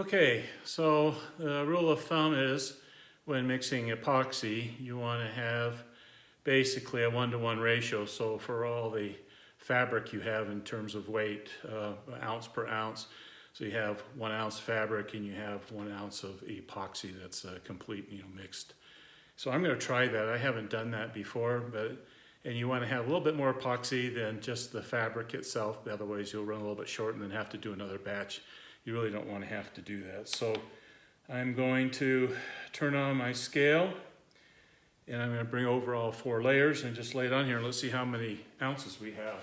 Okay, so the rule of thumb is when mixing epoxy, you want to have basically a 1-to-1 ratio. So for all the fabric you have in terms of weight, ounce per ounce, so you have 1 ounce fabric and you have 1 ounce of epoxy that's complete, mixed. So I'm going to try that. I haven't done that before, and you want to have a little bit more epoxy than just the fabric itself. Otherwise, you'll run a little bit short and then have to do another batch. You really don't want to have to do that. So I'm going to turn on my scale, and I'm going to bring over all 4 layers and just lay it on here. Let's see how many ounces we have.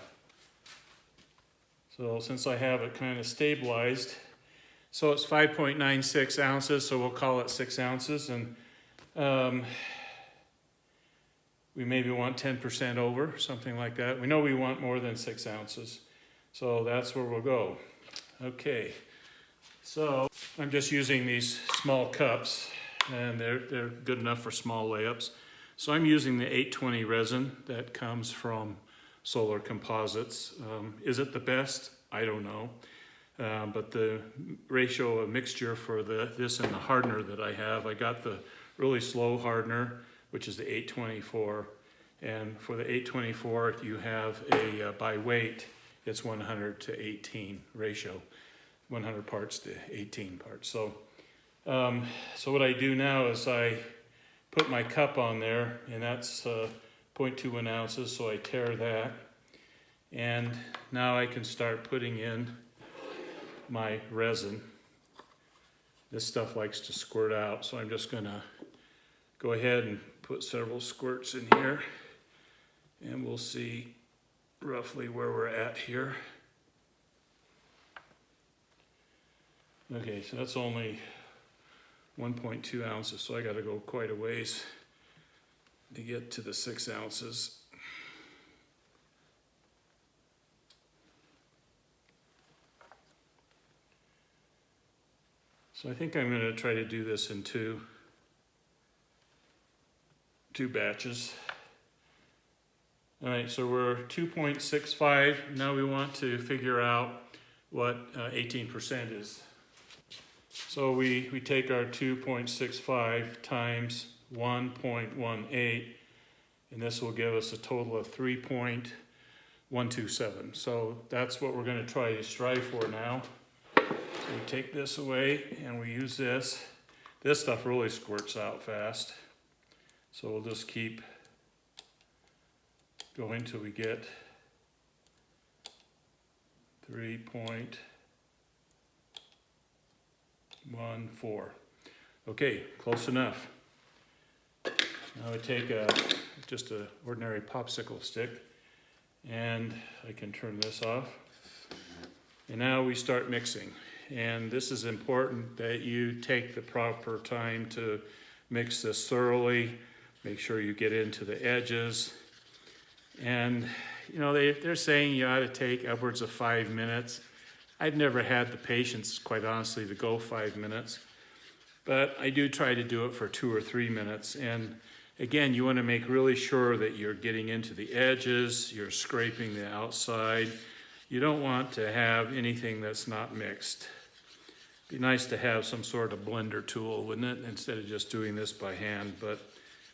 So since I have it kind of stabilized, so it's 5.96 ounces, so we'll call it 6 ounces. And we maybe want 10% over, something like that. We know we want more than 6 ounces, so that's where we'll go. Okay, so I'm just using these small cups, and they're good enough for small layups. So I'm using the 820 resin that comes from Solar Composites. Is it the best? I don't know. But the ratio of mixture for this and the hardener that I have, I got the really slow hardener, which is the 824. And for the 824, you have a by weight, it's 100 to 18 ratio, 100 parts to 18 parts. So, so what I do now is I put my cup on there, and that's 0.21 ounces, so I tare that. And now I can start putting in my resin. This stuff likes to squirt out, so I'm just gonna go ahead and put several squirts in here, and we'll see roughly where we're at here. Okay, so that's only 1.2 ounces, so I gotta go quite a ways to get to the 6 ounces. So I think I'm going to try to do this in two batches. All right, so we're 2.65. Now we want to figure out what 18% is. So we take our 2.65 times 1.18, and this will give us a total of 3.127. So that's what we're going to try to strive for now. So we take this away and we use this. This stuff really squirts out fast. So we'll just keep going till we get 3.14. Okay, close enough. Now I take just an ordinary popsicle stick, and I can turn this off. And now we start mixing. And this is important that you take the proper time to mix this thoroughly. Make sure you get into the edges. And they're saying you ought to take upwards of 5 minutes. I've never had the patience, quite honestly, to go 5 minutes. But I do try to do it for 2 or 3 minutes. And again, you want to make really sure that you're getting into the edges, you're scraping the outside. You don't want to have anything that's not mixed. Be nice to have some sort of blender tool, wouldn't it, instead of just doing this by hand. But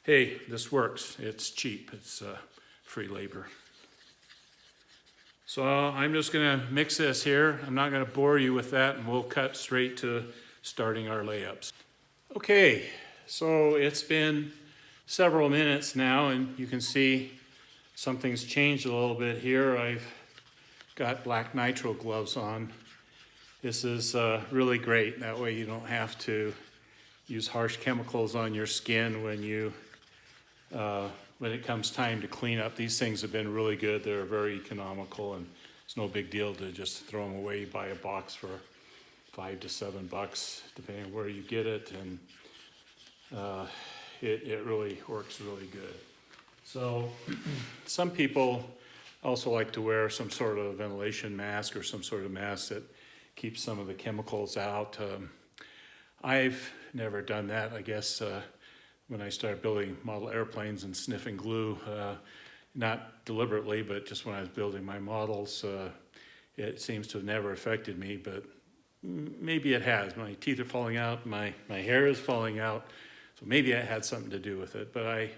hey, this works. It's cheap. It's free labor. So I'm just going to mix this here. I'm not going to bore you with that, and we'll cut straight to starting our layups. Okay, so it's been several minutes now, and you can see something's changed a little bit here. I've got black nitrile gloves on. This is really great. That way you don't have to use harsh chemicals on your skin when it comes time to clean up. These things have been really good. They're very economical, and it's no big deal to just throw them away. Buy a box for $5 to $7, depending on where you get it, and it really works really good. So some people also like to wear some sort of ventilation mask or some sort of mask that keeps some of the chemicals out. I've never done that. I guess when I started building model airplanes and sniffing glue, not deliberately, but just when I was building my models, it seems to have never affected me. But maybe it has. My teeth are falling out, my hair is falling out, so maybe it had something to do with it. But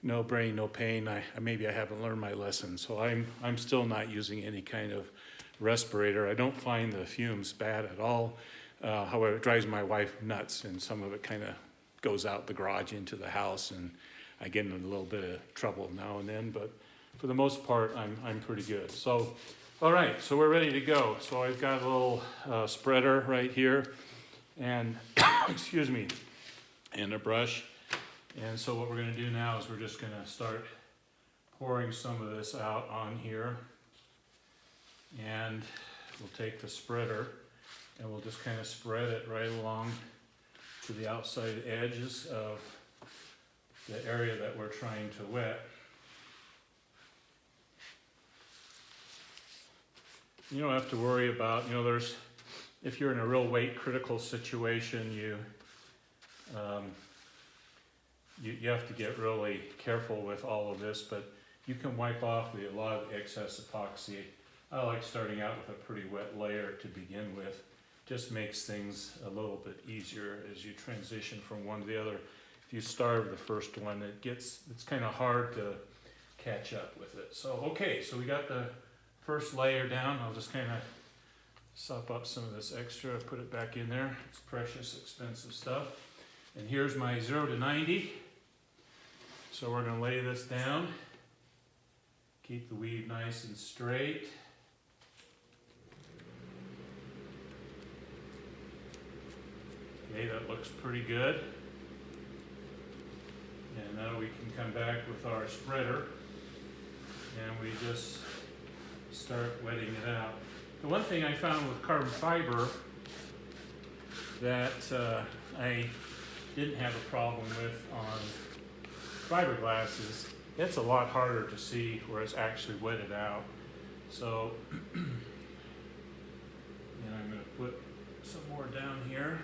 no brain, no pain. Maybe I haven't learned my lesson, so I'm still not using any kind of respirator. I don't find the fumes bad at all. However, it drives my wife nuts, and some of it kind of goes out the garage into the house, and I get in a little bit of trouble now and then. But for the most part, I'm pretty good. So, all right, so we're ready to go. So I've got a little spreader right here, and excuse me, and a brush. And so what we're going to do now is we're just going to start pouring some of this out on here. And we'll take the spreader and we'll just kind of spread it right along to the outside edges of the area that we're trying to wet. You don't have to worry about, if you're in a real weight critical situation, you have to get really careful with all of this, but you can wipe off a lot of the excess epoxy. I like starting out with a pretty wet layer to begin with. Just makes things a little bit easier as you transition from one to the other. If you starve the first one, it's kind of hard to catch up with it. So, okay, so we got the first layer down. I'll just kind of sop up some of this extra, put it back in there. It's precious, expensive stuff. And here's my 0 to 90. So we're going to lay this down. Keep the weave nice and straight. Okay, that looks pretty good. And now we can come back with our spreader and we just start wetting it out. The one thing I found with carbon fiber that I didn't have a problem with on fiberglass is it's a lot harder to see where it's actually wetted out. So, and I'm going to put some more down here.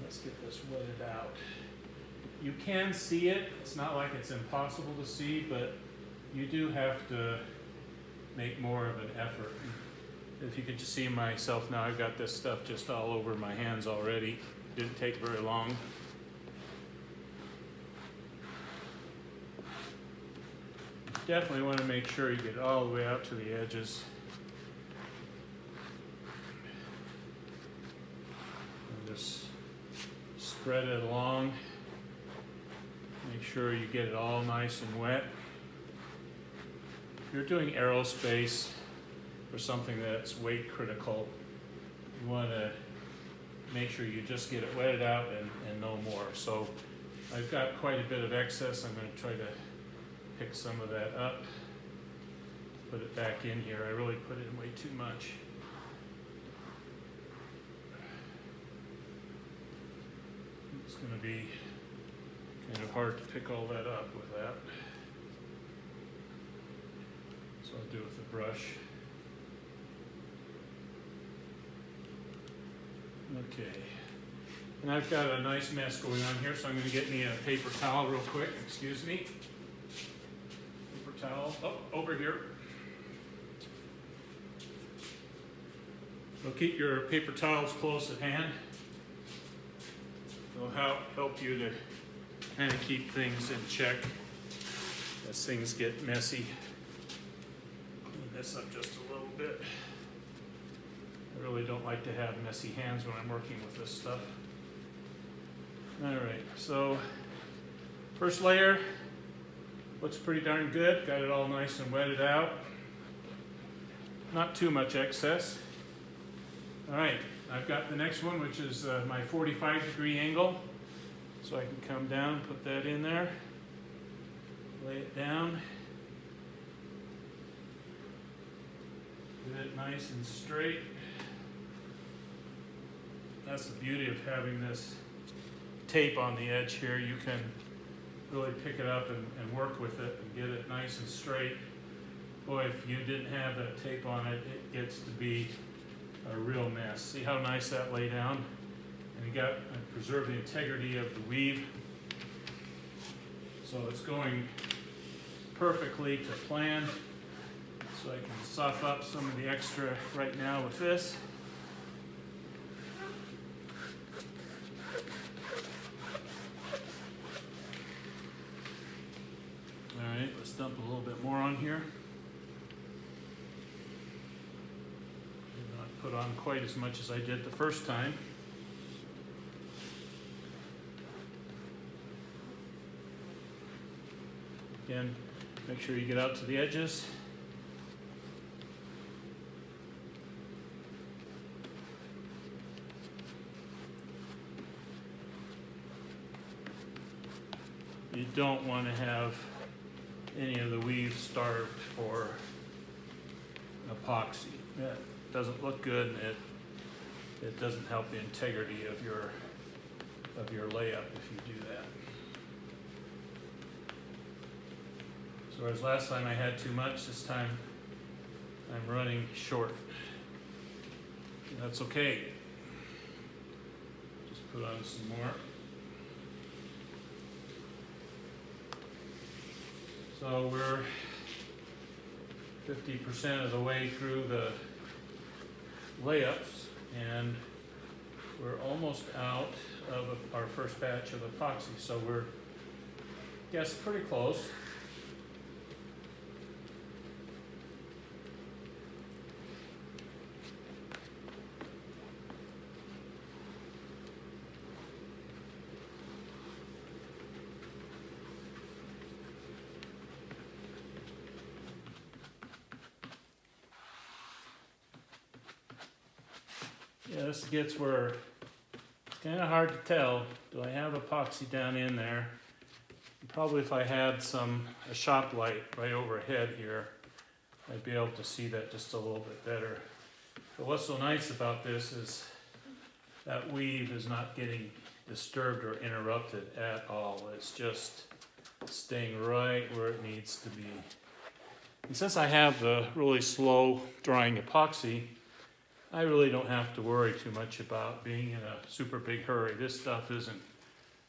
Let's get this wetted out. You can see it. It's not like it's impossible to see, but you do have to make more of an effort. If you could just see myself now, I've got this stuff just all over my hands already. Didn't take very long. Definitely want to make sure you get it all the way out to the edges. And just spread it along. Make sure you get it all nice and wet. If you're doing aerospace or something that's weight critical, you want to make sure you just get it wetted out and no more. So I've got quite a bit of excess. I'm going to try to pick some of that up, put it back in here. I really put in way too much. It's going to be kind of hard to pick all that up with that. So I'll do it with the brush. Okay. And I've got a nice mess going on here, so I'm going to get me a paper towel real quick. Excuse me. Paper towel. Oh, over here. So keep your paper towels close at hand. It'll help you to kind of keep things in check as things get messy. Clean this up just a little bit. I really don't like to have messy hands when I'm working with this stuff. All right, so first layer looks pretty darn good. Got it all nice and wetted out. Not too much excess. All right, I've got the next one, which is my 45-degree angle. So I can come down, put that in there, lay it down, get it nice and straight. That's the beauty of having this tape on the edge here. You can really pick it up and work with it and get it nice and straight. Boy, if you didn't have that tape on it, it gets to be a real mess. See how nice that lay down? And you got preserve the integrity of the weave. So it's going perfectly to plan. So I can soften up some of the extra right now with this. Alright, let's dump a little bit more on here. Not put on quite as much as I did the first time. Again, make sure you get out to the edges. You don't want to have any of the weave starved for epoxy. That doesn't look good, and it doesn't help the integrity of your layup if you do that. So whereas last time I had too much, this time I'm running short. And that's okay. Just put on some more. So we're 50% of the way through the layups, and we're almost out of our first batch of epoxy. So we're, I guess, pretty close. Yeah, this gets where it's kind of hard to tell. Do I have epoxy down in there? Probably if I had a shop light right overhead here, I'd be able to see that just a little bit better. But what's so nice about this is that weave is not getting disturbed or interrupted at all. It's just staying right where it needs to be. And since I have the really slow drying epoxy, I really don't have to worry too much about being in a super big hurry. This stuff isn't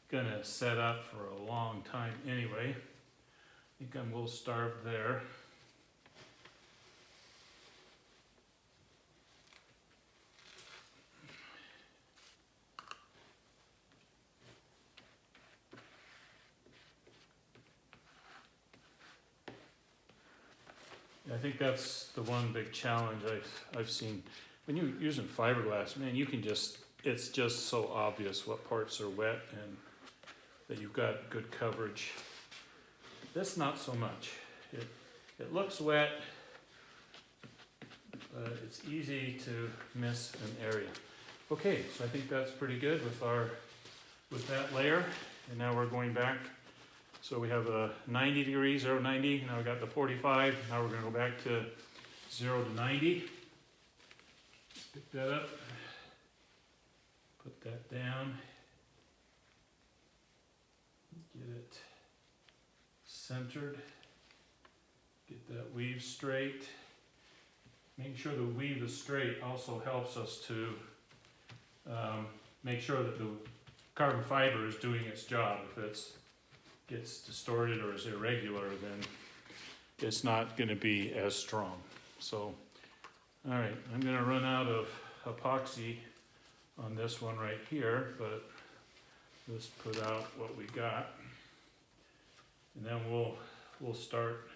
gonna set up for a long time anyway. I think I'm a little starved there. I think that's the one big challenge I've seen. When you're using fiberglass, man, you can it's just so obvious what parts are wet and that you've got good coverage. This not so much. It looks wet, but it's easy to miss an area. Okay, so I think that's pretty good with that layer. And now we're going back. So we have a 90 degrees, 0 to 90. Now we got the 45. Now we're going to go back to 0 to 90. Pick that up, put that down, get it centered, get that weave straight. Making sure the weave is straight also helps us to make sure that the carbon fiber is doing its job. If it gets distorted or is irregular, then it's not going to be as strong. So all right, I'm going to run out of epoxy on this one right here, but let's put out what we got. And then we'll start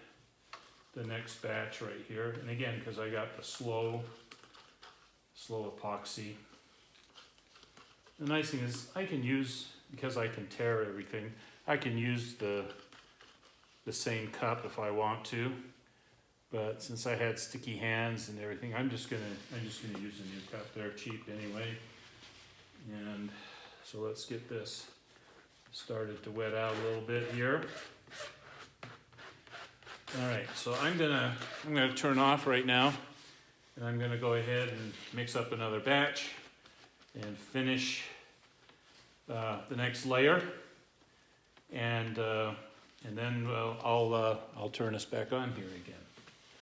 the next batch right here. And again, because I got the slow epoxy. The nice thing is I can use, because I can tear everything, I can use the same cup if I want to. But since I had sticky hands and everything, I'm just gonna use a new cup. They're cheap anyway. And so let's get this started to wet out a little bit here. All right, so I'm gonna turn off right now, and I'm gonna go ahead and mix up another batch and finish the next layer, and then I'll turn us back on here again.